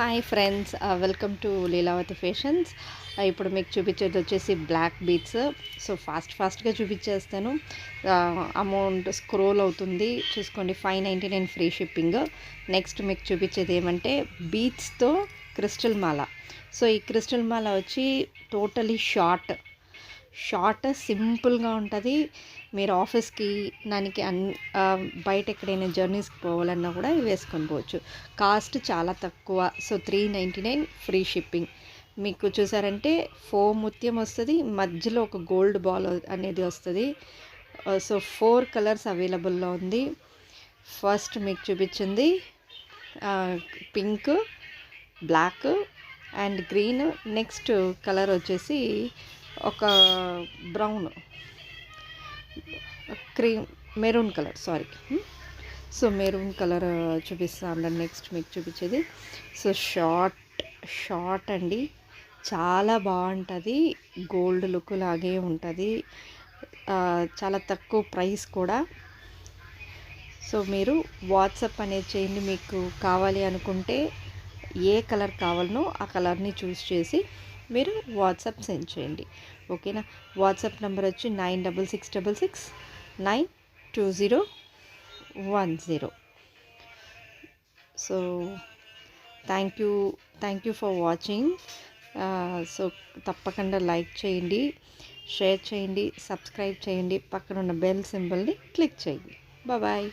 Hi friends, welcome to Leelavati fashions. ఇప్పుడు మీకు చూపించేది వచ్చేసి బ్లాక్ బీట్స్. సో ఫాస్ట్గా చూపించేస్తాను. అమౌంట్ స్క్రోల్ అవుతుంది చూసుకోండి. 599 ఫ్రీ షిప్పింగ్. నెక్స్ట్ మీకు చూపించేది ఏమంటే బీట్స్తో క్రిస్టల్ మాల. సో ఈ క్రిస్టల్ మాల వచ్చి టోటలీ షార్ట్ సింపుల్గా ఉంటుంది. మీరు ఆఫీస్కి దానికి బయట ఎక్కడైనా జర్నీస్కి పోవాలన్నా కూడా వేసుకొని పోవచ్చు. కాస్ట్ చాలా తక్కువ. So 399 free shipping. మీకు చూసారంటే 4 ముత్యం వస్తుంది, మధ్యలో ఒక గోల్డ్ బాల్ అనేది వస్తుంది. సో 4 కలర్స్ అవైలబుల్లో ఉంది. ఫస్ట్ మీకు చూపించింది pink, black and green. Next colour వచ్చేసి ఒక brown, maroon colour, so maroon colour చూపిస్తాను. నెక్స్ట్ మీకు చూపించేది సో షార్ట్ అండి, చాలా బాగుంటుంది. గోల్డ్ లుక్ లాగే ఉంటుంది. చాలా తక్కువ ప్రైస్ కూడా. సో మీరు వాట్సాప్ అనేది చేయండి. మీకు కావాలి అనుకుంటే ఏ కలర్ కావాలనో ఆ కలర్ని చూస్ చేసి మీరు వాట్సాప్ సెండ్ చేయండి. ఓకేనా. వాట్సాప్ నెంబర్ వచ్చి 9666692010. So thank you for watching. So తప్పకుండా లైక్ చేయండి, షేర్ చేయండి, సబ్స్క్రైబ్ చేయండి, పక్కన ఉన్న బెల్ సింబల్ని క్లిక్ చేయండి. బాయ్.